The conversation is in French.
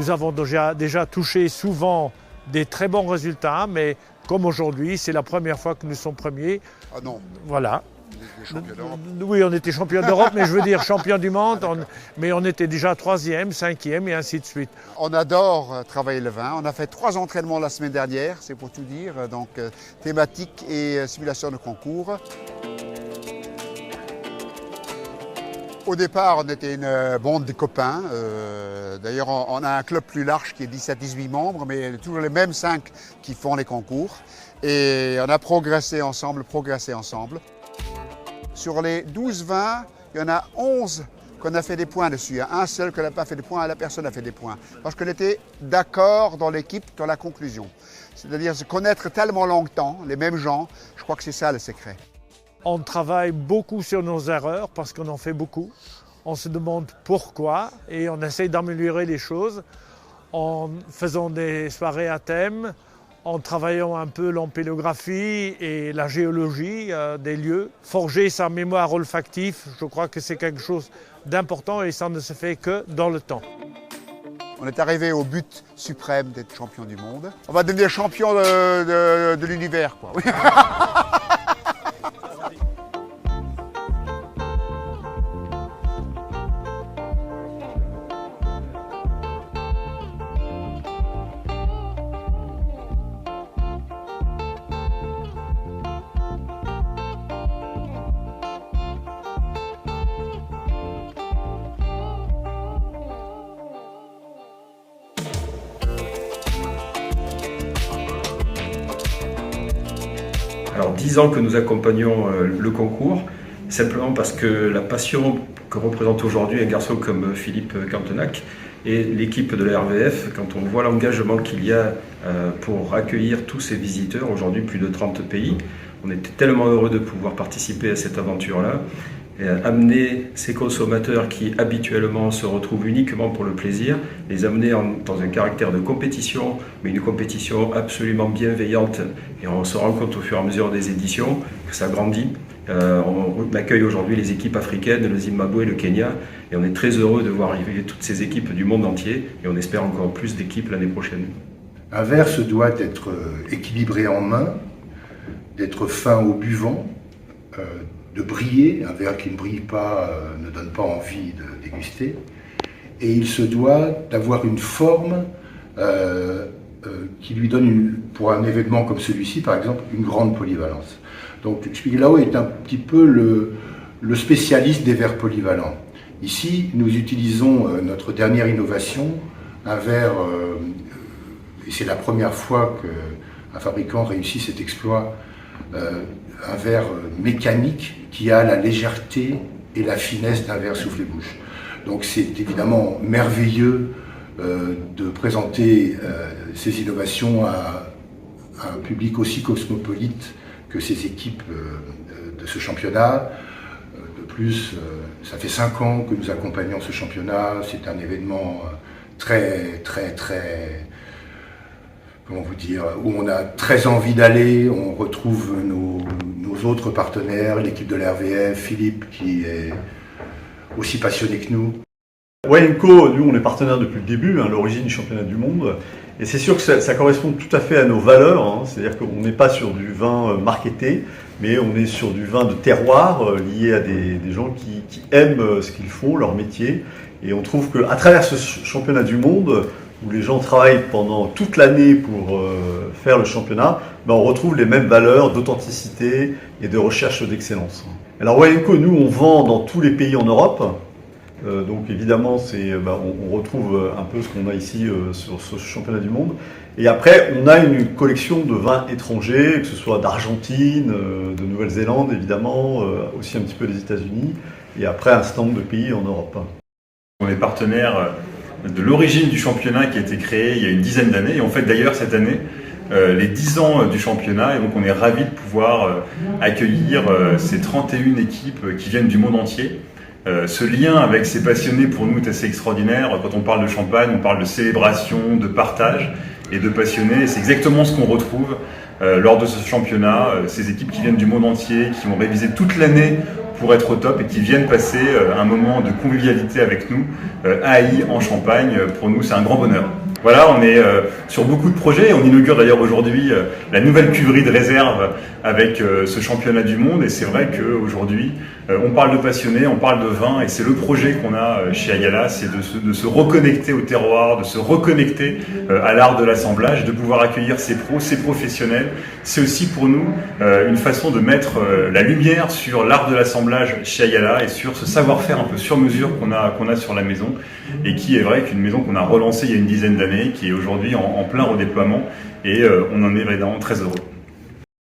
nous avons déjà touché souvent des très bons résultats, mais comme aujourd'hui, c'est la première fois que nous sommes premiers. Ah non. Voilà. Les champions d'Europe. Oui, on était champion d'Europe, mais je veux dire champion du monde, mais on était déjà 3e, 5e et ainsi de suite. On adore travailler le vin. On a fait 3 entraînements la semaine dernière, c'est pour tout dire, donc thématique et simulation de concours. Au départ, on était une bande de copains. D'ailleurs, on a un club plus large qui est 10 à 18 membres, mais toujours les mêmes 5 qui font les concours. Et on a progressé ensemble. Sur les 12 vins, il y en a 11 qu'on a fait des points dessus. Il y a un seul qui n'a pas fait des points, la personne a fait des points. Parce qu'on était d'accord dans l'équipe dans la conclusion. C'est-à-dire se connaître tellement longtemps, les mêmes gens, je crois que c'est ça le secret. On travaille beaucoup sur nos erreurs parce qu'on en fait beaucoup. On se demande pourquoi et on essaye d'améliorer les choses en faisant des soirées à thème, en travaillant un peu l'empélographie et la géologie des lieux. Forger sa mémoire olfactive, je crois que c'est quelque chose d'important et ça ne se fait que dans le temps. On est arrivé au but suprême d'être champion du monde. On va devenir champion de l'univers, quoi. Alors 10 ans que nous accompagnons le concours, simplement parce que la passion que représente aujourd'hui un garçon comme Philippe Cantenac et l'équipe de la RVF, quand on voit l'engagement qu'il y a pour accueillir tous ces visiteurs, aujourd'hui plus de 30 pays, on était tellement heureux de pouvoir participer à cette aventure-là. Amener ces consommateurs qui habituellement se retrouvent uniquement pour le plaisir, les amener dans un caractère de compétition, mais une compétition absolument bienveillante. Et on se rend compte au fur et à mesure des éditions que ça grandit. On accueille aujourd'hui les équipes africaines, le Zimbabwe, le Kenya, et on est très heureux de voir arriver toutes ces équipes du monde entier, et on espère encore plus d'équipes l'année prochaine. Un verre se doit d'être équilibré en main, d'être fin au buvant, de briller. Un verre qui ne brille pas ne donne pas envie de déguster. Et il se doit d'avoir une forme qui lui donne, pour un événement comme celui-ci par exemple, une grande polyvalence. Donc Spiegelau est un petit peu le spécialiste des verres polyvalents. Ici, nous utilisons notre dernière innovation, un verre, et c'est la première fois qu'un fabricant réussit cet exploit, un verre mécanique qui a la légèreté et la finesse d'un verre soufflé-bouche. Donc c'est évidemment merveilleux de présenter ces innovations à un public aussi cosmopolite que ces équipes de ce championnat. De plus, ça fait 5 ans que nous accompagnons ce championnat. C'est un événement très, comment vous dire, où on a très envie d'aller. On retrouve nos autres partenaires, l'équipe de l'RVF, Philippe qui est aussi passionné que nous. Wine & Co, nous on est partenaires depuis le début, l'origine du championnat du monde. Et c'est sûr que ça correspond tout à fait à nos valeurs, c'est-à-dire qu'on n'est pas sur du vin marketé, mais on est sur du vin de terroir lié à des gens qui aiment ce qu'ils font, leur métier. Et on trouve qu'à travers ce championnat du monde, où les gens travaillent pendant toute l'année pour faire le championnat, on retrouve les mêmes valeurs d'authenticité et de recherche d'excellence. Alors Wine & Co, nous on vend dans tous les pays en Europe. Donc évidemment, on retrouve un peu ce qu'on a ici sur ce championnat du monde. Et après, on a une collection de vins étrangers, que ce soit d'Argentine, de Nouvelle-Zélande évidemment, aussi un petit peu des États-Unis, et après un certain nombre de pays en Europe. On est partenaire de l'origine du championnat qui a été créé il y a une dizaine d'années, et on fête d'ailleurs cette année les 10 ans du championnat, et donc on est ravis de pouvoir accueillir ces 31 équipes qui viennent du monde entier. Ce lien avec ces passionnés pour nous est assez extraordinaire. Quand on parle de champagne, on parle de célébration, de partage et de passionnés. C'est exactement ce qu'on retrouve lors de ce championnat. Ces équipes qui viennent du monde entier, qui ont révisé toute l'année pour être au top et qui viennent passer un moment de convivialité avec nous à Ailly en Champagne. Pour nous, c'est un grand bonheur. Voilà, on est sur beaucoup de projets. On inaugure d'ailleurs aujourd'hui la nouvelle cuverie de réserve avec ce championnat du monde. Et c'est vrai qu'aujourd'hui, on parle de passionnés, on parle de vin. Et c'est le projet qu'on a chez Ayala, c'est de se reconnecter au terroir, de se reconnecter à l'art de l'assemblage, de pouvoir accueillir ces pros, ces professionnels. C'est aussi pour nous une façon de mettre la lumière sur l'art de l'assemblage chez Ayala et sur ce savoir-faire un peu sur mesure qu'on a sur la maison. Et qui est vrai qu'une maison qu'on a relancée il y a une dizaine d'années, qui est aujourd'hui en plein redéploiement, et on en est vraiment très heureux.